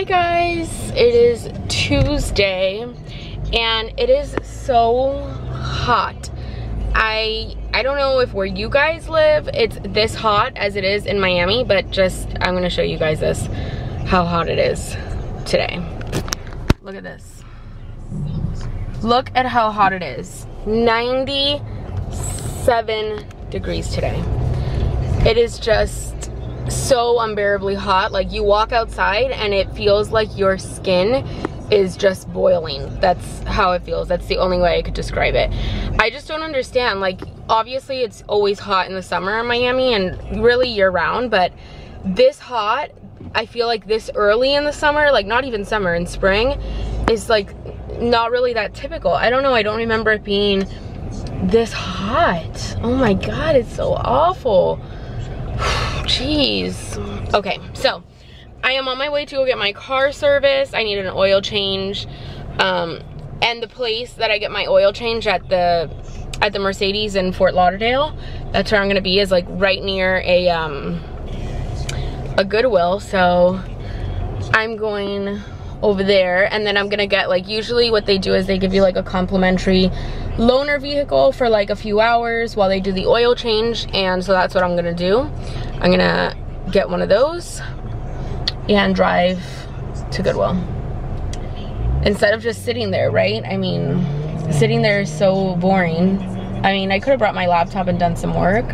Hi guys, it is Tuesday and it is so hot. I don't know if where you guys live it's this hot as it is in Miami, but just I'm gonna show you guys this, how hot it is today. Look at this. Look at how hot it is. 97 degrees today. It is just so unbearably hot. Like, you walk outside and it feels like your skin is just boiling. That's how it feels. That's the only way I could describe it. I just don't understand. Like, obviously it's always hot in the summer in Miami and really year round, but this hot, I feel like this early in the summer, like not even summer, in spring, is like not really that typical. I don't know, I don't remember it being this hot. Oh my god, it's so awful. Jeez. Okay, so I am on my way to go get my car serviced. I need an oil change, and the place that I get my oil change at the Mercedes in Fort Lauderdale, that's where I'm gonna be, is like right near a Goodwill. So I'm going over there, and then I'm gonna get, like, usually what they do is they give you like a complimentary loaner vehicle for like a few hours while they do the oil change, and so that's what I'm gonna do. I'm gonna get one of those and drive to Goodwill instead of just sitting there, right? I mean, sitting there is so boring. I mean, I could have brought my laptop and done some work,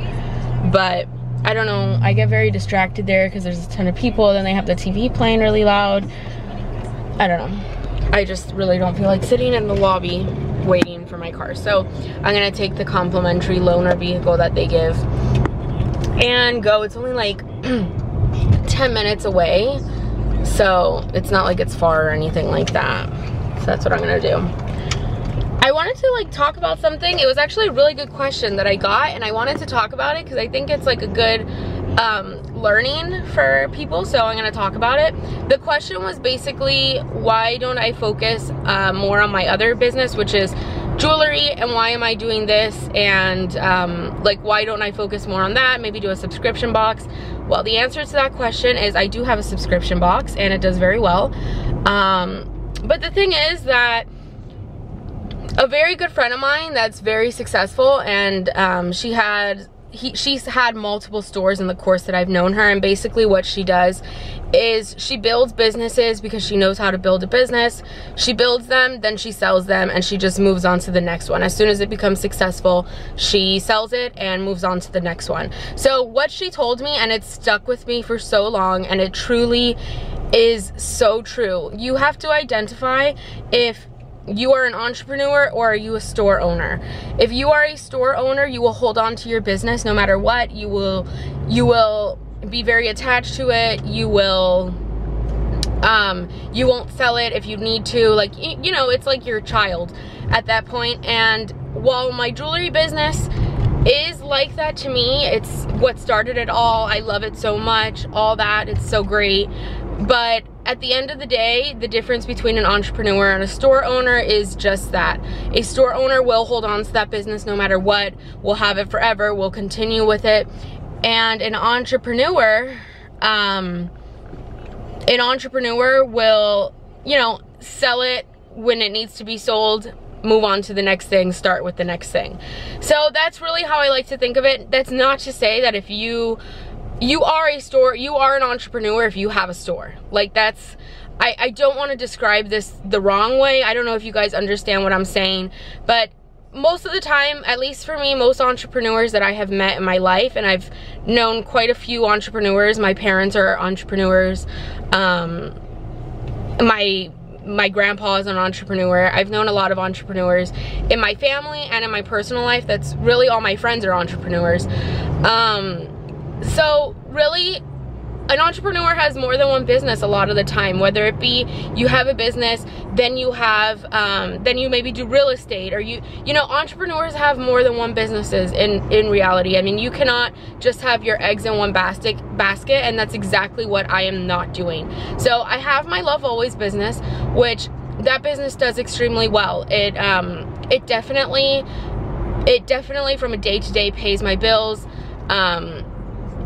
but I don't know, I get very distracted there because there's a ton of people, then they have the TV playing really loud. I don't know, I just really don't feel like sitting in the lobby waiting for my car. So I'm gonna take the complimentary loaner vehicle that they give and go. It's only like 10 minutes away, so it's not like it's far or anything like that. So that's what I'm gonna do. I wanted to like talk about something. It was actually a really good question that I got, and I wanted to talk about it because I think it's like a good learning for people, so I'm gonna talk about it. The question was basically, why don't I focus more on my other business, which is jewelry, and why am I doing this, and like, why don't I focus more on that, maybe do a subscription box? Well, the answer to that question is I do have a subscription box and it does very well, but the thing is that a very good friend of mine that's very successful, and she's had multiple stores in the course that I've known her, and basically what she does is she builds businesses because she knows how to build a business. She builds them, then she sells them, and she just moves on to the next one. As soon as it becomes successful, she sells it and moves on to the next one. So what she told me, and it stuck with me for so long, and it truly is so true, you have to identify if you are an entrepreneur or are you a store owner. If you are a store owner, you will hold on to your business no matter what. You will be very attached to it. You won't sell it if you need to. Like, you know, it's like your child at that point. And while my jewelry business is like that to me, it's what started it all. I love it so much, all that, it's so great. But at the end of the day, the difference between an entrepreneur and a store owner is just that. A store owner will hold on to that business no matter what, will have it forever, will continue with it. And an entrepreneur will, you know, sell it when it needs to be sold, move on to the next thing, start with the next thing. So that's really how I like to think of it. That's not to say that if you are a store, you are an entrepreneur if you have a store. Like, that's, I don't want to describe this the wrong way. I don't know if you guys understand what I'm saying, but most of the time, at least for me, most entrepreneurs that I have met in my life, and I've known quite a few entrepreneurs. My parents are entrepreneurs. My grandpa is an entrepreneur. I've known a lot of entrepreneurs in my family and in my personal life. That's really all my friends are entrepreneurs. So really, an entrepreneur has more than one business a lot of the time, whether it be you have a business, then you have, then you maybe do real estate, or you know, entrepreneurs have more than one businesses in reality. I mean, you cannot just have your eggs in one basket, and that's exactly what I am not doing. So I have my Love Always business, which that business does extremely well. It definitely from a day-to-day pays my bills.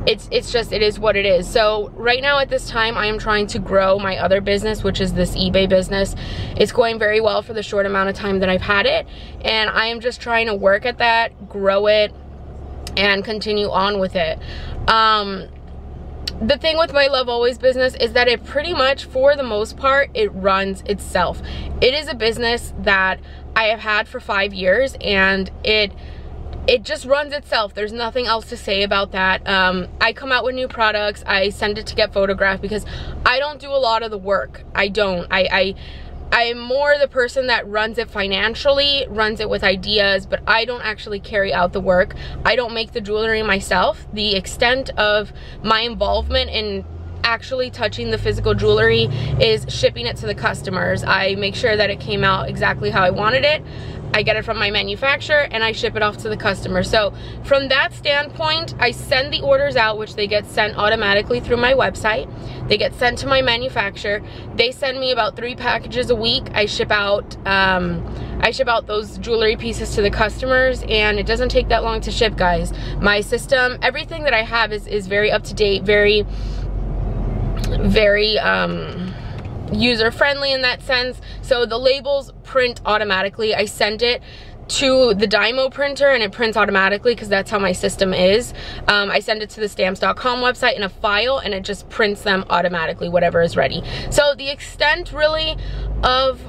it is what it is. So right now at this time, I am trying to grow my other business, which is this eBay business. It's going very well for the short amount of time that I've had it, and I am just trying to work at that, grow it, and continue on with it. The thing with my Love Always business is that it pretty much, for the most part, it runs itself. It is a business that I have had for 5 years, and it just runs itself. There's nothing else to say about that. I come out with new products, I send it to get photographed, because I don't do a lot of the work. I don't. I'm more the person that runs it financially, runs it with ideas, but I don't actually carry out the work. I don't make the jewelry myself. The extent of my involvement in actually touching the physical jewelry is shipping it to the customers. I make sure that it came out exactly how I wanted it. I get it from my manufacturer and I ship it off to the customer. So from that standpoint, I send the orders out, which they get sent automatically through my website. They get sent to my manufacturer. They send me about 3 packages a week. I ship out those jewelry pieces to the customers, and it doesn't take that long to ship, guys. My system, everything that I have is very up to date, very user-friendly in that sense. So the labels print automatically. I send it to the Dymo printer and it prints automatically, because that's how my system is. I send it to the stamps.com website in a file, and it just prints them automatically, whatever is ready. So the extent really of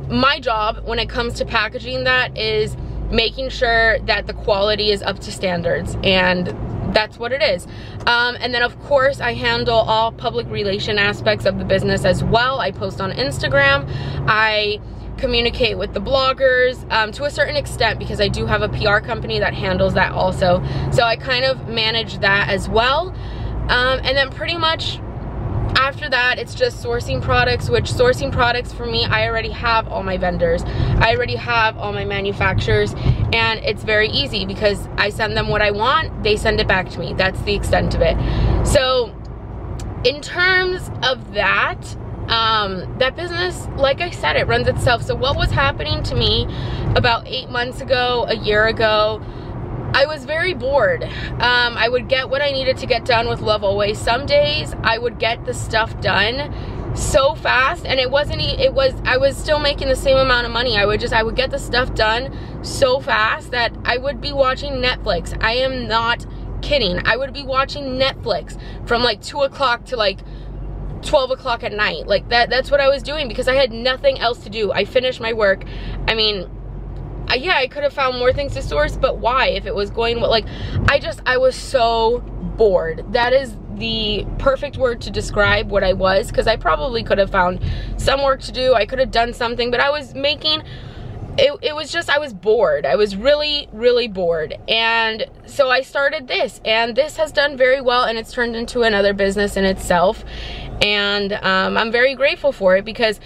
my job when it comes to packaging that is making sure that the quality is up to standards, and that's what it is. And then of course I handle all public relation aspects of the business as well. I post on Instagram, I communicate with the bloggers to a certain extent, because I do have a PR company that handles that also. So I kind of manage that as well. And then pretty much after that, it's just sourcing products, which sourcing products for me, I already have all my vendors. I already have all my manufacturers, and it's very easy because I send them what I want, they send it back to me. That's the extent of it. So in terms of that, that business, like I said, it runs itself. So what was happening to me about 8 months ago, a year ago, I was very bored. I would get what I needed to get done with Love Always. Some days I would get the stuff done so fast, and I was still making the same amount of money. I would get the stuff done so fast that I would be watching Netflix. I am not kidding. I would be watching Netflix from like 2 o'clock to like 12 o'clock at night. Like that's what I was doing, because I had nothing else to do. I finished my work. I mean, yeah, I could have found more things to source, but why? If it was going, like, I was so bored. That is the perfect word to describe what I was, because I probably could have found some work to do. I could have done something, but I was making, it was just, I was bored. I was really, really bored. And so I started this, and this has done very well, and it's turned into another business in itself. And I'm very grateful for it, because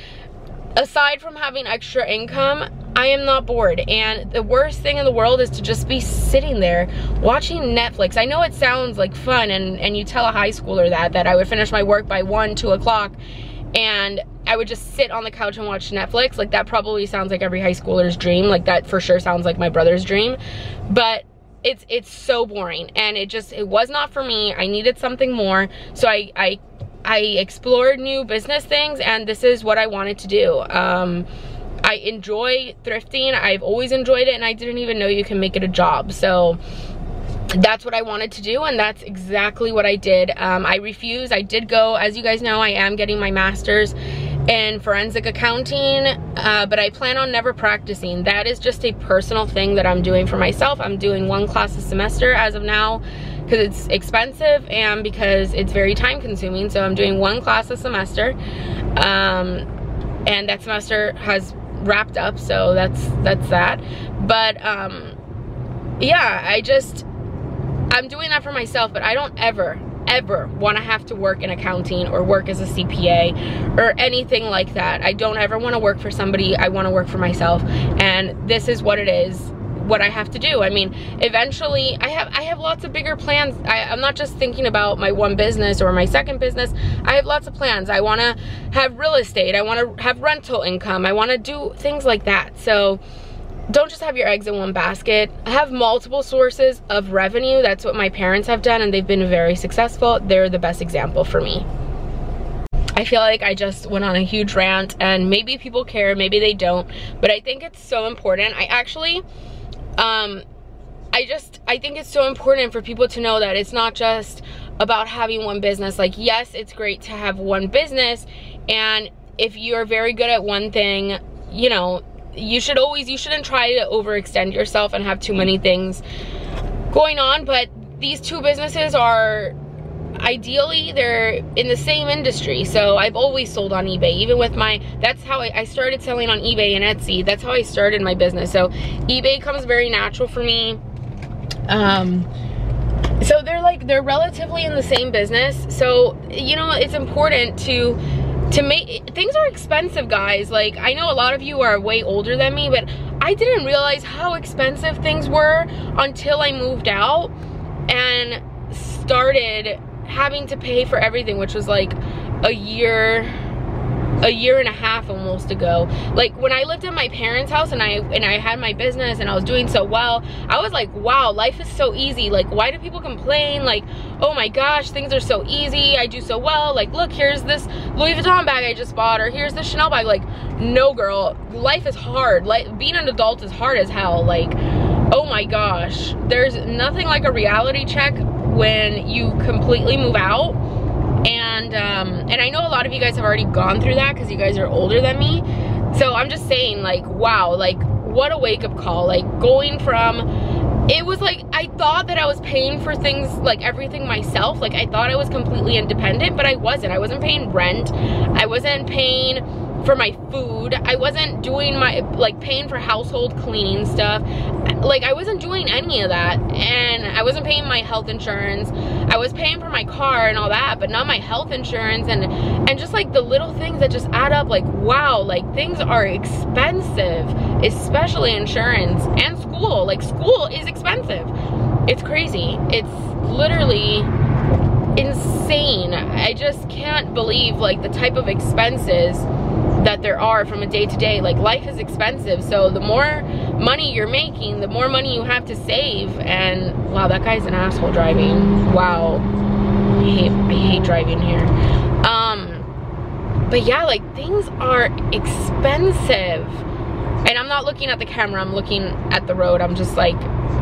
aside from having extra income, I am not bored. And the worst thing in the world is to just be sitting there watching Netflix. I know it sounds like fun, and you tell a high schooler that I would finish my work by 1, 2 o'clock, and I would just sit on the couch and watch Netflix. Like, that probably sounds like every high schooler's dream. Like, that for sure sounds like my brother's dream. But it's so boring, and it was not for me. I needed something more. So I explored new business things, and this is what I wanted to do. I enjoy thrifting. I've always enjoyed it, and I didn't even know you can make it a job. So that's what I wanted to do, and that's exactly what I did. I refused. I did go, as you guys know, I am getting my master's in forensic accounting, but I plan on never practicing. That is just a personal thing that I'm doing for myself. I'm doing 1 class a semester as of now, because it's expensive and because it's very time consuming. So I'm doing 1 class a semester, and that semester has wrapped up, so that's that. But yeah, I'm doing that for myself, but I don't ever want to have to work in accounting or work as a CPA or anything like that. I don't ever want to work for somebody. I want to work for myself, and this is what it is, what I have to do. I mean, eventually I have lots of bigger plans. I'm not just thinking about my 1 business or my 2nd business. I have lots of plans. I want to have real estate. I want to have rental income. I want to do things like that. So don't just have your eggs in one basket. Have multiple sources of revenue. That's what my parents have done, and they've been very successful. They're the best example for me. I feel like I just went on a huge rant, and maybe people care, maybe they don't, but I think it's so important. I actually, I think it's so important for people to know that it's not just about having one business. Like, yes, it's great to have one business, and if you're very good at one thing, you know, you shouldn't try to overextend yourself and have too many things going on. But these two businesses are, ideally, they're in the same industry. So I've always sold on eBay, even with that's how I started selling on eBay and Etsy. That's how I started my business. So eBay comes very natural for me. So they're relatively in the same business. So, you know, it's important to make, things are expensive, guys. Like, I know a lot of you are way older than me, but I didn't realize how expensive things were until I moved out and started having to pay for everything, which was like a year and a half almost ago. Like, when I lived at my parents' house and I had my business and I was doing so well, I was like, wow, life is so easy. Like, why do people complain? Like, oh my gosh, things are so easy, I do so well. Like, look, here's this Louis Vuitton bag I just bought, or here's this Chanel bag. Like, no, girl, life is hard. Like, being an adult is hard as hell. Like, oh my gosh, there's nothing like a reality check when you completely move out. And I know a lot of you guys have already gone through that because you guys are older than me. So I'm just saying, like, wow, like, what a wake-up call. Like, going from, it was like, I thought that I was paying for things, like everything myself. Like, I thought I was completely independent, but I wasn't. I wasn't paying rent. I wasn't paying for my food. I wasn't doing paying for household cleaning stuff. Like, I wasn't doing any of that, and I wasn't paying my health insurance. I was paying for my car and all that, but not my health insurance, and just like the little things that just add up. Like, wow, like, things are expensive, especially insurance and school. Like, school is expensive. It's crazy. It's literally insane. I just can't believe, like, the type of expenses that there are from a day to day. Like, life is expensive, so the more money you're making, the more money you have to save. And wow, that guy's an asshole driving. Wow, I hate driving here. But yeah, like, things are expensive, and I'm not looking at the camera, I'm looking at the road. I'm just like,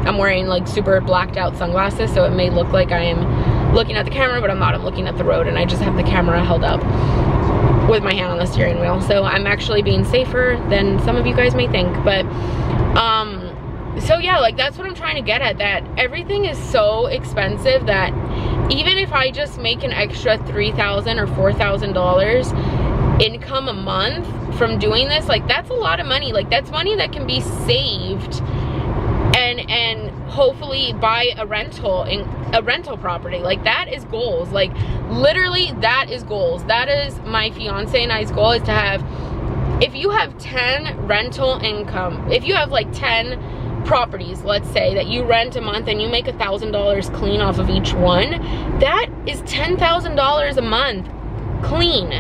I'm wearing like super blacked out sunglasses, so it may look like I am looking at the camera, but I'm not. I'm looking at the road, and I just have the camera held up with my hand on the steering wheel. So I'm actually being safer than some of you guys may think. But so yeah, like, that's what I'm trying to get at, that everything is so expensive that even if I just make an extra $3,000 or $4,000 income a month from doing this, like, that's a lot of money. Like, that's money that can be saved and hopefully buy a rental property. Like, that is goals. Like, literally, that is goals. That is my fiance and I's goal, is to have, if you have 10 rental income, if you have like 10 properties, let's say, that you rent a month and you make $1,000 clean off of each one, that is $10,000 a month clean.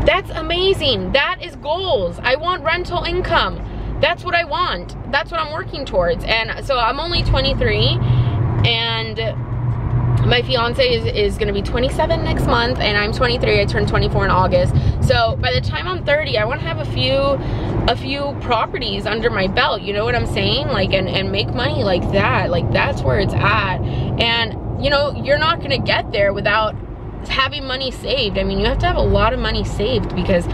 That's amazing. That is goals. I want rental income. That's what I want. That's what I'm working towards. And so I'm only 23, and my fiance is gonna be 27 next month, and I'm 23. I turned 24 in August. So by the time I'm 30, I want to have a few properties under my belt, you know what I'm saying? Like, and make money like that. Like, that's where it's at. And you know, you're not gonna get there without having money saved. I mean, you have to have a lot of money saved, because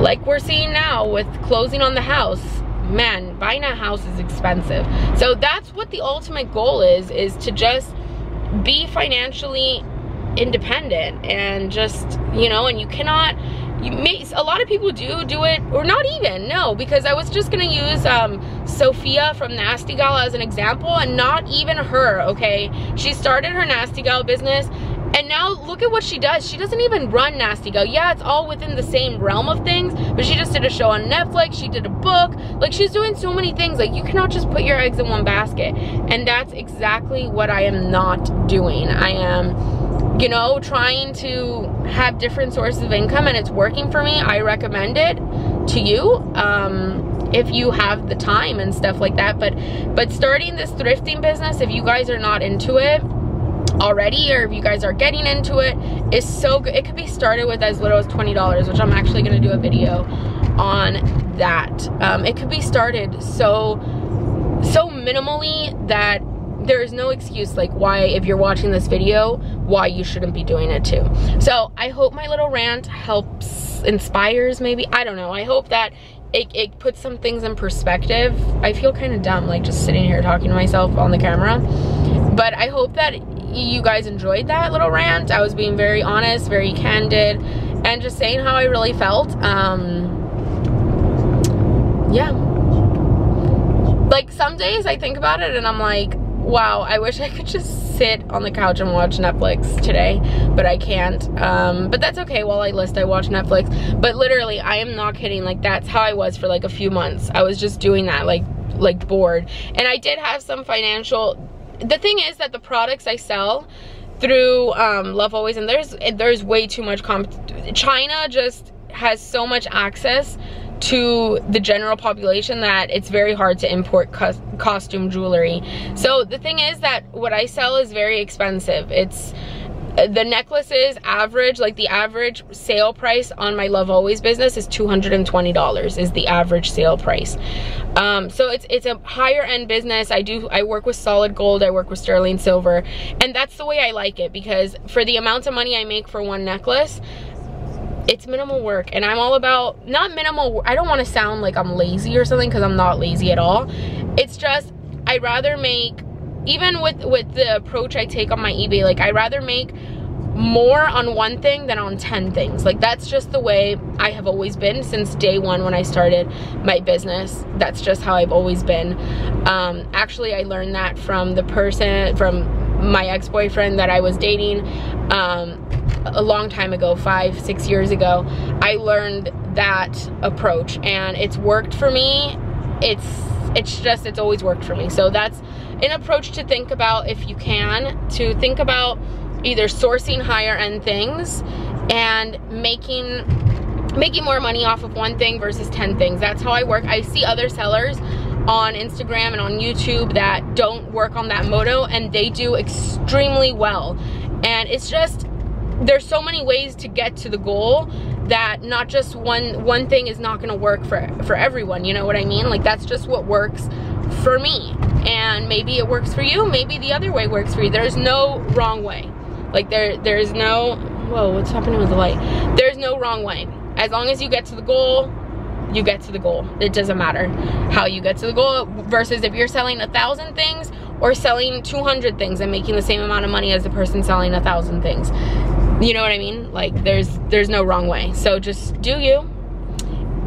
like we're seeing now with closing on the house, man, buying a house is expensive. So that's what the ultimate goal is to just be financially independent, and just, you know, and you cannot, a lot of people do it, or not even, no, because I was just gonna use Sophia from Nasty Gal as an example, and not even her, okay? She started her Nasty Gal business, and now look at what she does. She doesn't even run Nasty Gal. Yeah, it's all within the same realm of things, but she just did a show on Netflix, she did a book, like, she's doing so many things. Like, you cannot just put your eggs in one basket, and that's exactly what I am not doing. I am, you know, trying to have different sources of income, and it's working for me. I recommend it to you. if you have the time and stuff like that. But starting this thrifting business, if you guys are not into it already, or if you guys are getting into it, is so good. It could be started with as little as $20, which I'm actually going to do a video on that. It could be started so minimally that there is no excuse, like, why, if you're watching this video, why you shouldn't be doing it too. So I hope my little rant helps, inspires maybe, I don't know. I hope that it puts some things in perspective. I feel kind of dumb, like, just sitting here talking to myself on the camera, but I hope that you guys enjoyed that little rant. I was being very honest, very candid, and just saying how I really felt. Yeah, like, some days I think about it and I'm like, wow, I wish I could just sit on the couch and watch Netflix today, but I can't. But that's okay. While I watch Netflix. But literally, I am not kidding. Like, that's how I was for like a few months. I was just doing that, like bored. And I did have some financial. The thing is that the products I sell through Love Always, and there's way too much China just has so much access to the general population that it's very hard to import costume jewelry. So the thing is that what I sell is very expensive. It's the necklaces average, like the average sale price on my Love Always business is $220 is the average sale price. So it's a higher end business. I work with solid gold, I work with sterling silver, and that's the way I like it, because for the amount of money I make for one necklace, it's minimal work. And I'm all about, not minimal, I don't want to sound like I'm lazy or something, because I'm not lazy at all. It's just, I'd rather make, even with the approach I take on my eBay, like, I'd rather make more on one thing than on 10 things. Like, that's just the way I have always been since day one when I started my business. That's just how I've always been. Actually, I learned that from my ex-boyfriend that I was dating a long time ago, 5-6 years ago. I learned that approach and it's worked for me. It's always worked for me. So that's an approach to think about, if you can, to think about either sourcing higher end things and making more money off of one thing versus 10 things. That's how I work. I see other sellers on Instagram and on YouTube that don't work on that motto, and they do extremely well. And it's just, there's so many ways to get to the goal that not just one thing is not going to work for everyone. You know what I mean? Like, that's just what works for me, and maybe it works for you, maybe the other way works for you. There's no wrong way. Like, there's no, whoa, what's happening with the light? There's no wrong way. As long as you get to the goal, you get to the goal. It doesn't matter how you get to the goal, versus if you're selling 1,000 things or selling 200 things and making the same amount of money as the person selling 1,000 things. You know what I mean? Like, there's no wrong way. So just do you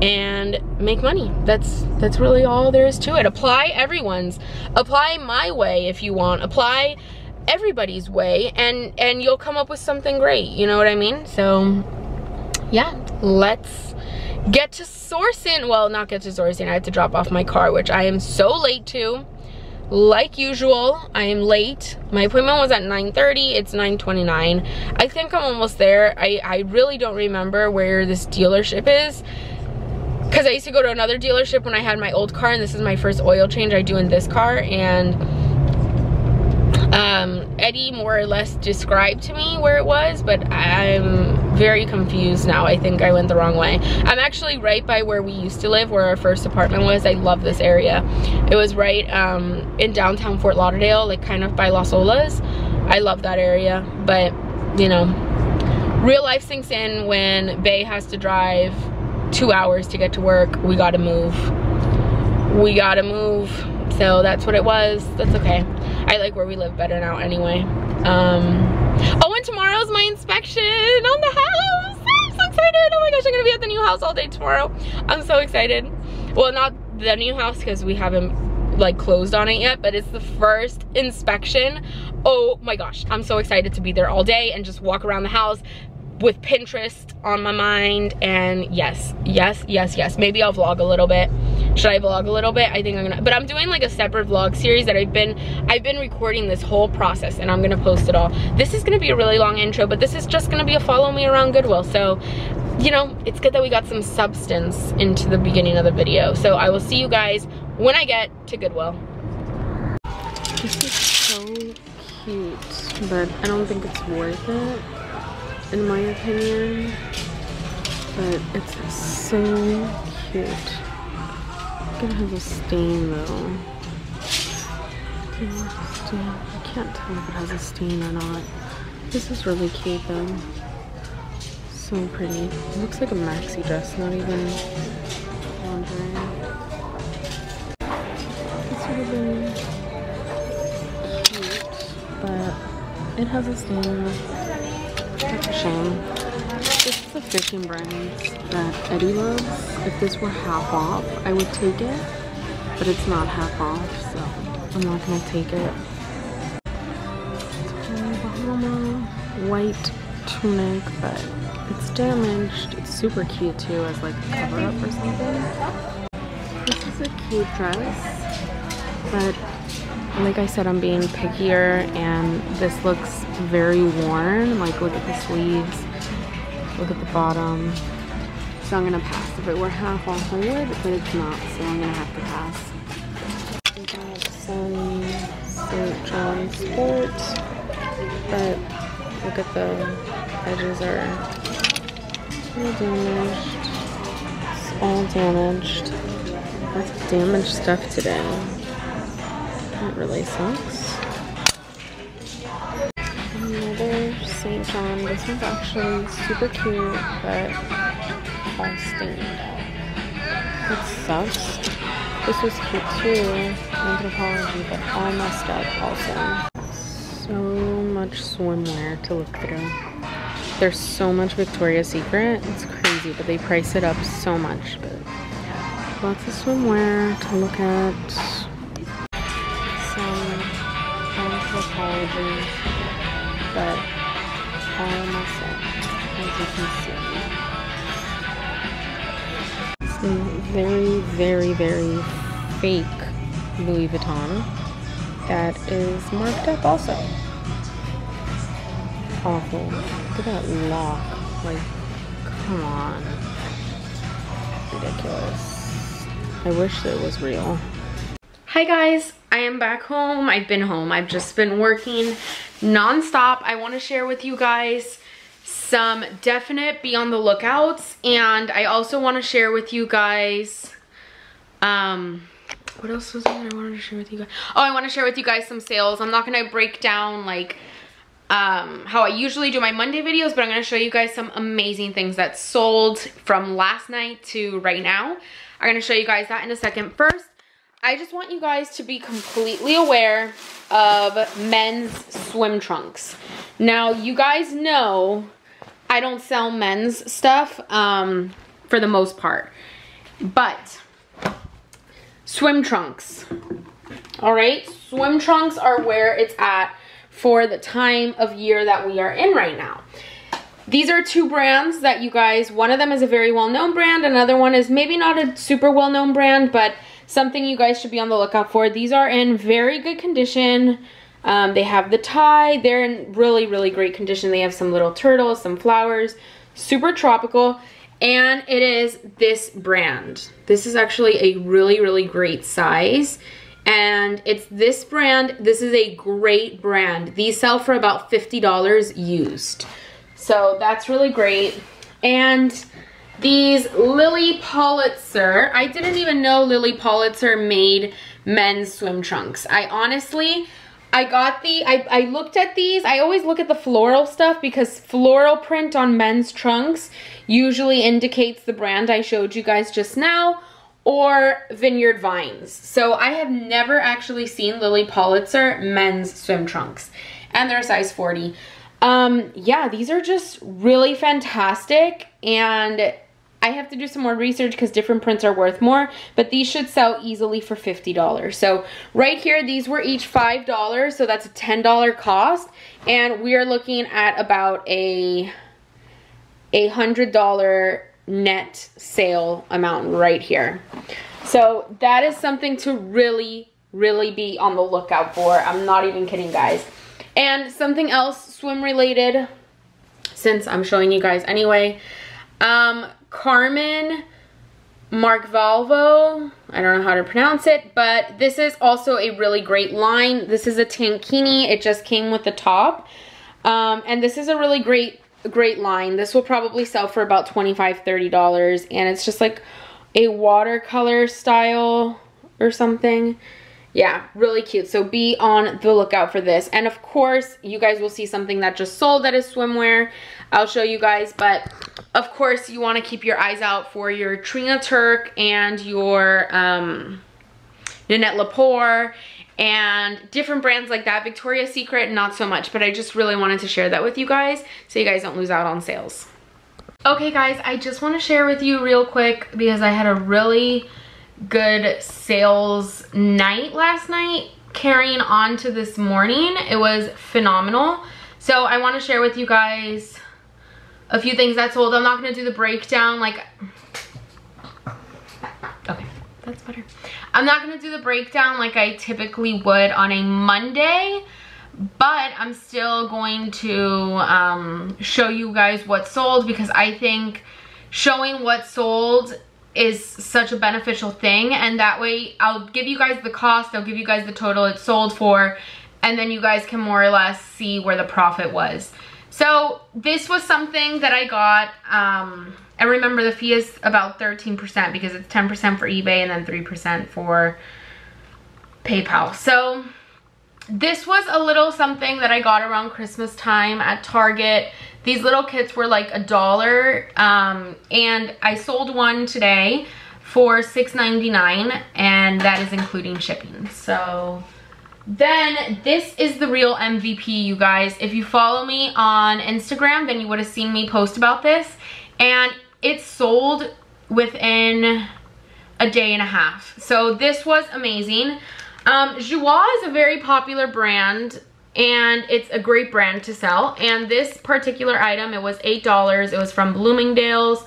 and make money. That's really all there is to it. Apply my way if you want. Apply everybody's way, and you'll come up with something great. You know what I mean? So yeah, let's get to sourcing. Well, not get to sourcing. I had to drop off my car, which I am so late to. Like usual, I am late. My appointment was at 9:30. It's 9:29. I think I'm almost there. I really don't remember where this dealership is, because I used to go to another dealership when I had my old car, and this is my first oil change I do in this car. And Eddie more or less described to me where it was, but I'm very confused now. I think I went the wrong way. I'm actually right by where we used to live, where our first apartment was. I love this area. It was right in downtown Fort Lauderdale, like kind of by Las Olas. I love that area, but you know, real life sinks in when Bay has to drive 2 hours to get to work. We gotta move. So that's what it was. That's okay. I like where we live better now anyway. Oh, and tomorrow's my inspection on the house. I'm so excited. Oh my gosh, I'm gonna be at the new house all day tomorrow. I'm so excited. Well, not the new house, because we haven't like closed on it yet, but it's the first inspection. Oh my gosh, I'm so excited to be there all day and just walk around the house with Pinterest on my mind. And yes, maybe I'll vlog a little bit. Should I vlog a little bit? I think I'm gonna, but I'm doing like a separate vlog series that I've been recording this whole process, and I'm gonna post it all. This is gonna be a really long intro, but this is just gonna be a follow me around Goodwill. So you know, it's good that we got some substance into the beginning of the video. So I will see you guys when I get to Goodwill. This is so cute, but I don't think it's worth it, in my opinion. But it's so cute. It's gonna have a stain though. I can't tell if it has a stain or not. This is really cute though. So pretty. It looks like a maxi dress, not even lingerie. It's would have been cute, but it has a stain. That's a shame. This is the fishing brands that Eddie loves. If this were half off, I would take it, but it's not half off, so I'm not gonna take it. Bahama white tunic, but it's damaged. It's super cute too, as like a cover up or something. This is a cute dress, but like I said, I'm being pickier, and this looks very worn. Like, look at the sleeves, look at the bottom. So I'm gonna pass. If it were half off, I would, but it's not, so I'm gonna have to pass. We got some St. John Sport, but look at the edges are all damaged. It's all damaged. Lots of damaged stuff today. That really sucks. Another St. John. This one's actually super cute, but all stained. It sucks. This was cute too. Anthropology, but all messed up also. So much swimwear to look through. There's so much Victoria's Secret. It's crazy, but they price it up so much. But lots of swimwear to look at. Some Anthropology, but all messed up, as you can see. Some very, very, very fake Louis Vuitton that is marked up also. Awful. Look at that lock. Like, come on. Ridiculous. I wish that it was real. Hi guys, I am back home. I've been home. I've just been working non-stop. I want to share with you guys some definite be on the lookouts, and I also want to share with you guys what else was I wanted to share with you guys? Oh, I want to share with you guys some sales. I'm not going to break down like how I usually do my Monday videos, but I'm going to show you guys some amazing things that sold from last night to right now. I'm going to show you guys that in a second. First, I just want you guys to be completely aware of men's swim trunks. Now, you guys know I don't sell men's stuff for the most part, but swim trunks, all right? Swim trunks are where it's at for the time of year that we are in right now. These are two brands that you guys, one of them is a very well-known brand, another one is maybe not a super well-known brand, but something you guys should be on the lookout for. These are in very good condition. They have the tie. They're in really, really great condition. They have some little turtles, some flowers, super tropical. And it is this brand. This is actually a really, really great size. And it's this brand. This is a great brand. These sell for about $50 used. So that's really great. And these Lily Pulitzer, I didn't even know Lily Pulitzer made men's swim trunks. I honestly, I looked at these. I always look at the floral stuff because floral print on men's trunks usually indicates the brand I showed you guys just now, or Vineyard Vines. So I have never actually seen Lily Pulitzer men's swim trunks, and they're a size 40. Yeah, these are just really fantastic, and I have to do some more research because different prints are worth more, but these should sell easily for $50. So right here, these were each $5, so that's a $10 cost, and we are looking at about a $100 net sale amount right here. So that is something to really, really be on the lookout for. I'm not even kidding, guys. And something else swim related, since I'm showing you guys anyway, Carmen Markvalvo, I don't know how to pronounce it, but this is also a really great line. This is a tankini. It just came with the top. And this is a really great line. This will probably sell for about $25–30, and it's just like a watercolor style or something. Yeah, really cute. So be on the lookout for this. And of course, you guys will see something that just sold that is swimwear. I'll show you guys, but of course you want to keep your eyes out for your Trina Turk and your Nanette Lepore and different brands like that. Victoria's Secret, not so much, but I just really wanted to share that with you guys so you guys don't lose out on sales. Okay guys, I just want to share with you real quick because I had a really good sales night last night carrying on to this morning. It was phenomenal. So I want to share with you guys a few things that sold. I'm not going to do the breakdown like... Okay, that's better. I'm not going to do the breakdown like I typically would on a Monday, but I'm still going to show you guys what sold because I think showing what sold is such a beneficial thing, and that way I'll give you guys the cost, I'll give you guys the total it sold for, and then you guys can more or less see where the profit was. So this was something that I got, and remember the fee is about 13% because it's 10% for eBay and then 3% for PayPal. So this was a little something that I got around Christmas time at Target. These little kits were like $1, and I sold one today for $6.99, and that is including shipping. So then this is the real MVP, you guys. If you follow me on Instagram, then you would have seen me post about this, and it sold within a day and a half. So this was amazing. Joie is a very popular brand, and it's a great brand to sell. And this particular item, it was $8. It was from Bloomingdale's.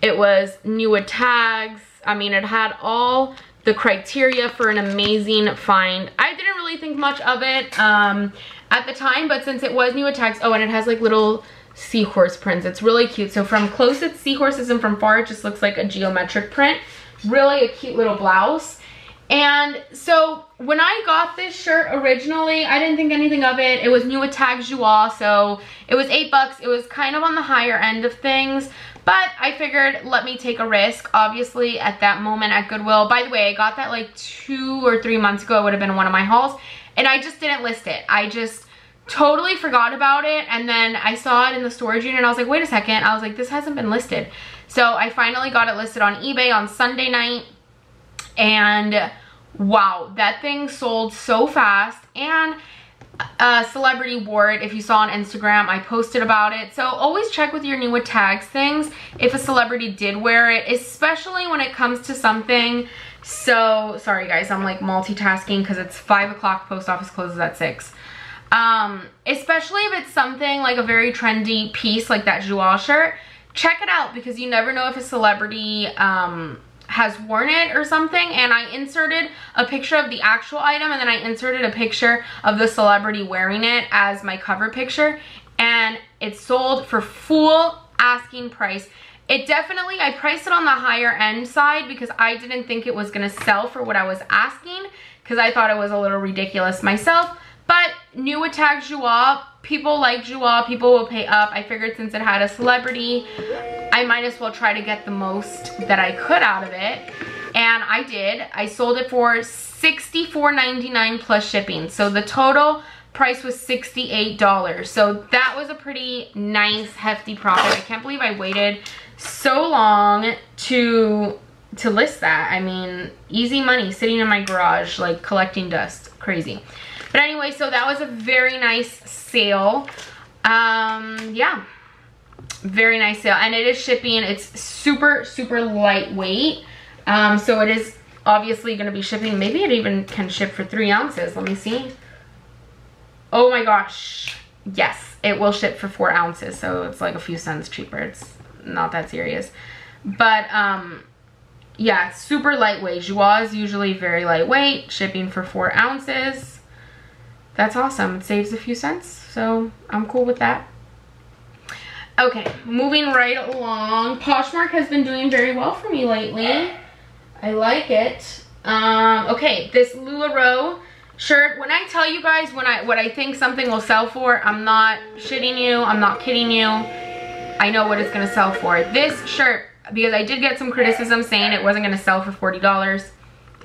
It was new with tags. I mean, it had all the criteria for an amazing find. I didn't really think much of it at the time, but since it was new with tags, oh, and it has like little seahorse prints. It's really cute. So from close it's seahorses, and from far it just looks like a geometric print. Really a cute little blouse. And so when I got this shirt originally, I didn't think anything of it. It was new with tags Joie, so it was $8. It was kind of on the higher end of things, but I figured let me take a risk. Obviously at that moment at Goodwill, by the way, I got that like 2 or 3 months ago. It would have been one of my hauls, and I just didn't list it. I just totally forgot about it, and then I saw it in the storage unit and I was like, wait a second. I was like, this hasn't been listed. So I finally got it listed on eBay on Sunday night, and wow, that thing sold so fast. And a celebrity wore it. If you saw on Instagram, I posted about it. So always check with your new with tags things if a celebrity did wear it, especially when it comes to something. So sorry guys, I'm like multitasking because it's 5 o'clock, post office closes at 6. Especially if it's something like a very trendy piece like that Joie shirt, check it out because you never know if a celebrity has worn it or something. And I inserted a picture of the actual item, and then I inserted a picture of the celebrity wearing it as my cover picture, and it sold for full asking price. It definitely, I priced it on the higher end side because I didn't think it was gonna sell for what I was asking because I thought it was a little ridiculous myself. But new with tags Joie, people like Joie, people will pay up. I figured since it had a celebrity, I might as well try to get the most that I could out of it. And I did. I sold it for $64.99 plus shipping. So the total price was $68. So that was a pretty nice, hefty profit. I can't believe I waited so long to list that. I mean, easy money sitting in my garage, like collecting dust. Crazy. But anyway, so that was a very nice sale. Yeah, very nice sale. And it is shipping. It's super, super lightweight. So it is obviously going to be shipping. Maybe it even can ship for 3 ounces. Let me see. Oh my gosh. Yes, it will ship for 4 ounces. So it's like a few cents cheaper. It's not that serious. But yeah, super lightweight. Joie is usually very lightweight. Shipping for 4 ounces. That's awesome. It saves a few cents, so I'm cool with that. Okay, moving right along. Poshmark has been doing very well for me lately. I like it. Okay, this LuLaRoe shirt. When I tell you guys what I think something will sell for, I'm not shitting you. I'm not kidding you. I know what it's gonna sell for. This shirt, because I did get some criticism saying it wasn't gonna sell for $40.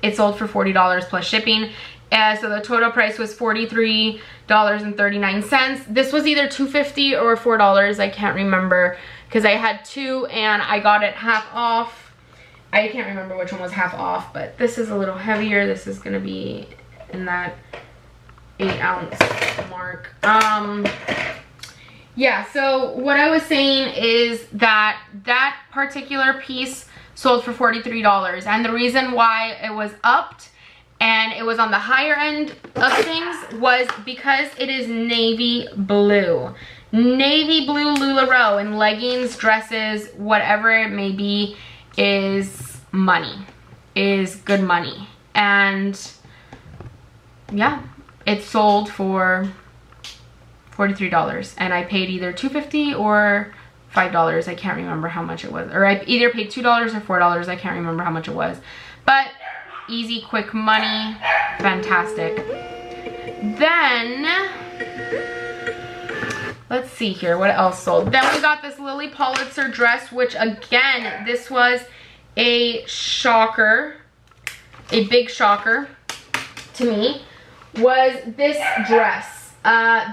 It sold for $40 plus shipping. So the total price was $43.39. This was either $2.50 or $4. I can't remember because I had two and I got it half off. I can't remember which one was half off, but this is a little heavier. This is gonna be in that 8-ounce mark. Yeah, so what I was saying is that that particular piece sold for $43, and the reason why it was upped and it was on the higher end of things was because it is navy blue. Navy blue LuLaRoe in leggings, dresses, whatever it may be, is money, is good money. And yeah, it sold for $43 and I paid either $2.50 or $5. I can't remember how much it was, or I either paid $2 or $4. I can't remember how much it was, but easy, quick money, fantastic. Then let's see here, what else sold? Then we got this Lily Pulitzer dress, which again, this was a shocker, a big shocker to me, was this dress.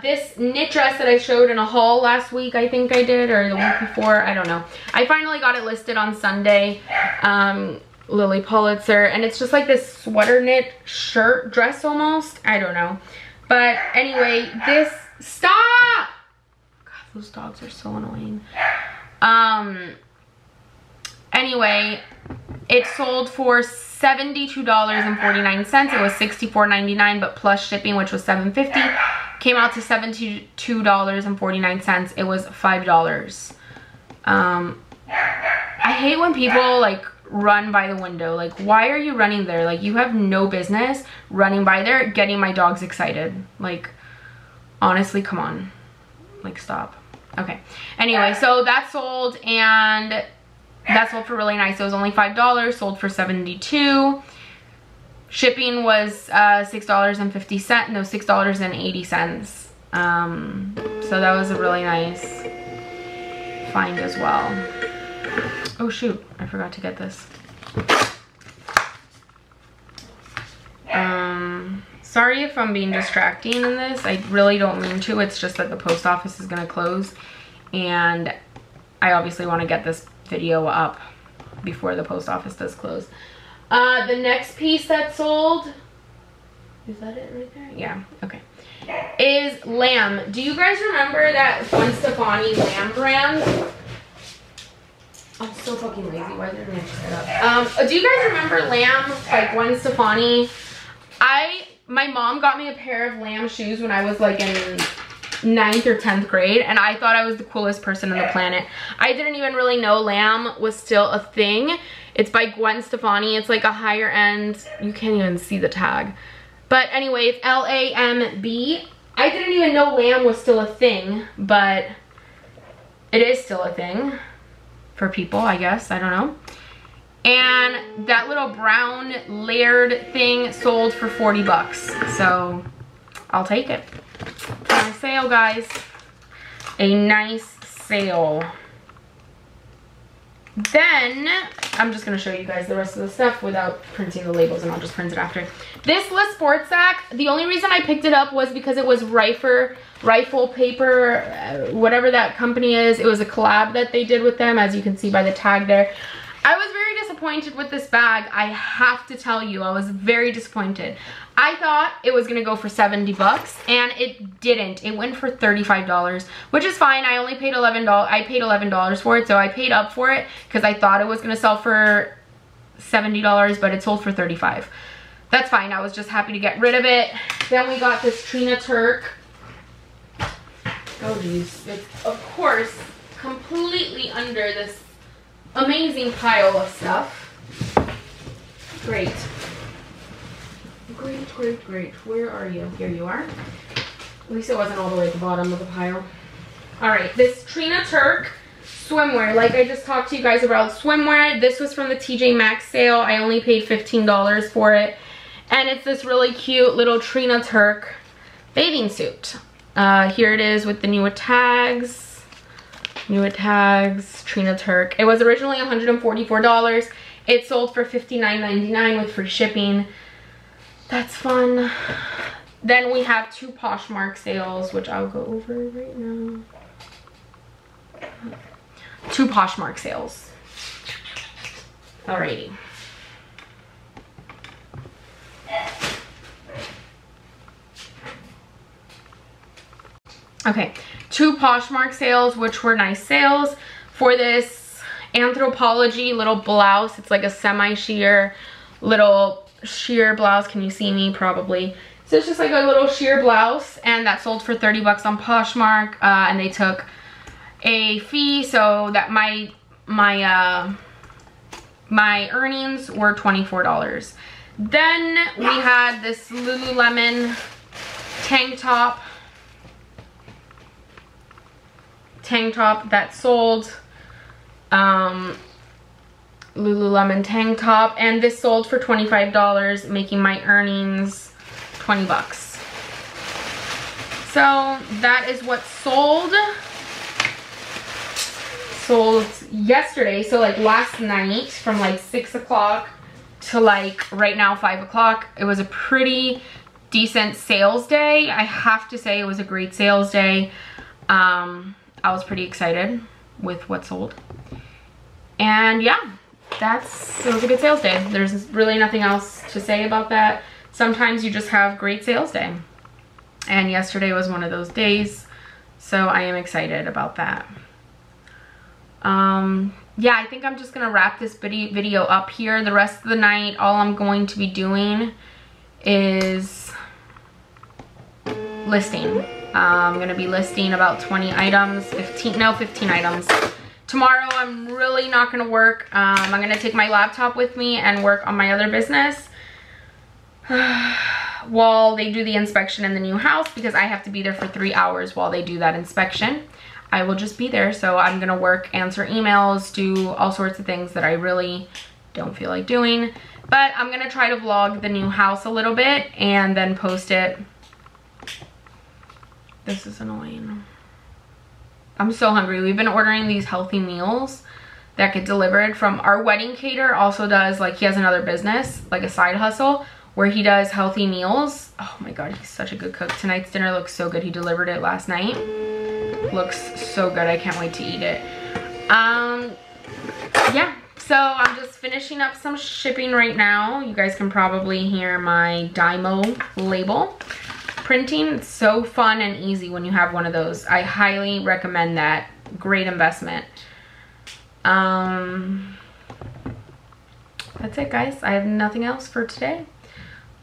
This knit dress that I showed in a haul last week, I think I did, or the week before, I don't know. I finally got it listed on Sunday, Lily Pulitzer, and it's just like this sweater knit shirt dress almost, I don't know. But anyway, this, stop! God, those dogs are so annoying. Anyway, it sold for $72.49. It was $64.99, but plus shipping, which was $7.50, came out to $72.49. It was $5. I hate when people like run by the window. Like, why are you running there? Like, you have no business running by there, getting my dogs excited. Like, honestly, come on. Like, stop. Okay. Anyway, so that sold, and that sold for really nice. It was only $5, sold for $72. Shipping was $6.50, no, $6.80. So that was a really nice find as well. Oh shoot, I forgot to get this. Sorry if I'm being distracting in this. I really don't mean to. It's just that the post office is gonna close and I obviously want to get this video up before the post office does close. The next piece that sold, is that it right there? Yeah, okay. Is lamb. Do you guys remember that Gwen Stefani lamb brand? I'm so fucking lazy. Why didn't I just get up? Do you guys remember lamb, like Gwen Stefani? My mom got me a pair of lamb shoes when I was like in 9th or 10th grade, and I thought I was the coolest person on the planet. I didn't even really know lamb was still a thing. It's by Gwen Stefani. It's like a higher end, you can't even see the tag. But anyway, it's L-A-M-B. I didn't even know lamb was still a thing, but it is still a thing for people, I guess, I don't know. And that little brown layered thing sold for 40 bucks. So I'll take it. On sale, guys. A nice sale. Then I'm just gonna show you guys the rest of the stuff without printing the labels, and I'll just print it after. This Le Sport Sac, the only reason I picked it up was because it was Rifle Paper, whatever that company is. It was a collab that they did with them, as you can see by the tag there. I was very disappointed with this bag. I have to tell you, I was very disappointed. I thought it was gonna go for 70 bucks, and it didn't. It went for $35, which is fine. I only paid $11. I paid $11 for it, so I paid up for it because I thought it was gonna sell for $70, but it sold for $35. That's fine. I was just happy to get rid of it. Then we got this Trina Turk. Oh geez, it's of course completely under this amazing pile of stuff. Great. Great, great, great. Where are you? Here you are. At least it wasn't all the way at the bottom of the pile. All right, this Trina Turk swimwear, like I just talked to you guys about swimwear. This was from the TJ Maxx sale. I only paid $15 for it. And it's this really cute little Trina Turk bathing suit. Here it is with the newer tags. Newer tags, Trina Turk. It was originally $144. It sold for $59.99 with free shipping. That's fun. Then we have 2 Poshmark sales, which I'll go over right now. 2 Poshmark sales. Alrighty. Okay, 2 Poshmark sales, which were nice sales for this Anthropology little blouse. It's like a semi-sheer little sheer blouse. Can you see me? Probably. So it's just like a little sheer blouse, and that sold for 30 bucks on Poshmark, and they took a fee, so that my earnings were $24. Then we had this Lululemon tank top that sold. Lululemon tank top, and this sold for $25, making my earnings 20 bucks. So that is what sold yesterday. So like last night from like 6 o'clock to like right now 5 o'clock, it was a pretty decent sales day. I have to say it was a great sales day. I was pretty excited with what sold. And yeah, it was a good sales day. There's really nothing else to say about that. Sometimes you just have great sales day. And yesterday was one of those days. So I am excited about that. Yeah, I think I'm just going to wrap this video up here. The rest of the night, all I'm going to be doing is listing. I'm going to be listing about 20 items, 15 items. Tomorrow, I'm really not going to work. I'm going to take my laptop with me and work on my other business while they do the inspection in the new house, because I have to be there for 3 hours while they do that inspection. I will just be there, so I'm going to work, answer emails, do all sorts of things that I really don't feel like doing. But I'm going to try to vlog the new house a little bit and then post it. This is annoying. I'm so hungry. We've been ordering these healthy meals that get delivered from our wedding caterer. Also does, like, he has another business, like a side hustle, where he does healthy meals. Oh my god, he's such a good cook. Tonight's dinner looks so good. He delivered it last night. Looks so good. I can't wait to eat it. Yeah, so I'm just finishing up some shipping right now. You guys can probably hear my Dymo label printing. It's so fun and easy when you have one of those. I highly recommend that. Great investment. That's it, guys. I have nothing else for today,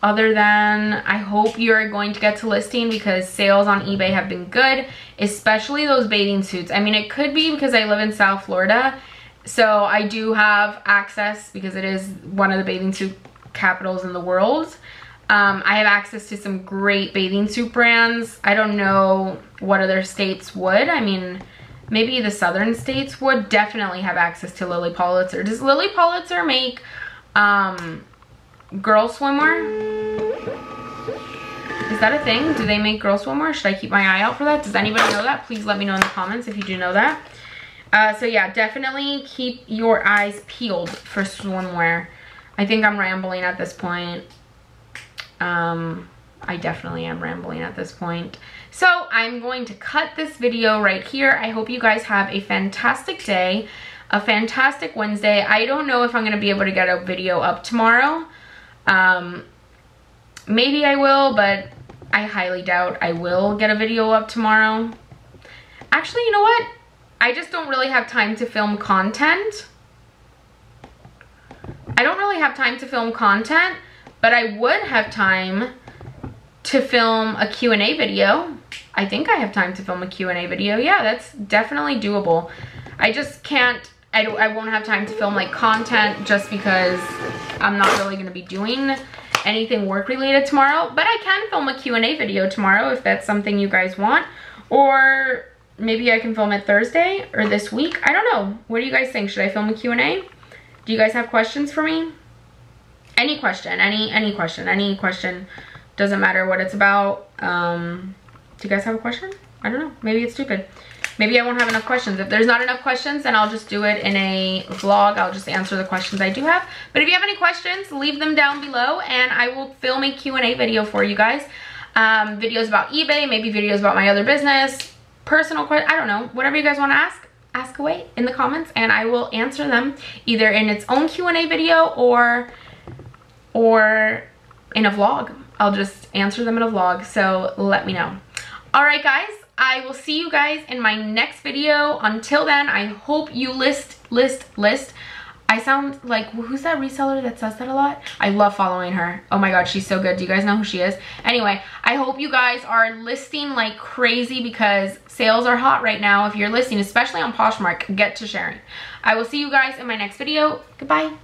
other than I hope you're going to get to listing, because sales on eBay have been good, especially those bathing suits. I mean, it could be because I live in South Florida, so I do have access, because it is one of the bathing suit capitals in the world. I have access to some great bathing suit brands. I don't know what other states would. I mean, maybe the southern states would definitely have access to Lilly Pulitzer. Does Lilly Pulitzer make girl swimwear? Is that a thing? Do they make girl swimwear? Should I keep my eye out for that? Does anybody know that? Please let me know in the comments if you do know that. So yeah, definitely keep your eyes peeled for swimwear. I think I'm rambling at this point. I definitely am rambling at this point. So I'm going to cut this video right here. I hope you guys have a fantastic day, a fantastic Wednesday. I don't know if I'm going to be able to get a video up tomorrow. Maybe I will, but I highly doubt I will get a video up tomorrow. Actually, you know what? I just don't really have time to film content. I don't really have time to film content, but I would have time to film a Q&A video. I think I have time to film a Q&A video. Yeah, that's definitely doable. I just can't, I won't have time to film like content just because I'm not really going to be doing anything work related tomorrow. But I can film a Q&A video tomorrow if that's something you guys want. Or maybe I can film it Thursday or this week. I don't know. What do you guys think? Should I film a Q&A? Do you guys have questions for me? Any question, any question. Doesn't matter what it's about. Do you guys have a question? I don't know. Maybe it's stupid. Maybe I won't have enough questions. If there's not enough questions, then I'll just do it in a vlog. I'll just answer the questions I do have. But if you have any questions, leave them down below and I will film a Q&A video for you guys. Videos about eBay, maybe videos about my other business, personal questions, I don't know. Whatever you guys want to ask away in the comments and I will answer them either in its own Q&A video or in a vlog. I'll just answer them in a vlog, so let me know. Alright guys, I will see you guys in my next video. Until then, I hope you list. I sound like, who's that reseller that says that a lot? I love following her. Oh my god, she's so good. Do you guys know who she is? Anyway, I hope you guys are listing like crazy because sales are hot right now. If you're listing, especially on Poshmark, get to sharing. I will see you guys in my next video. Goodbye.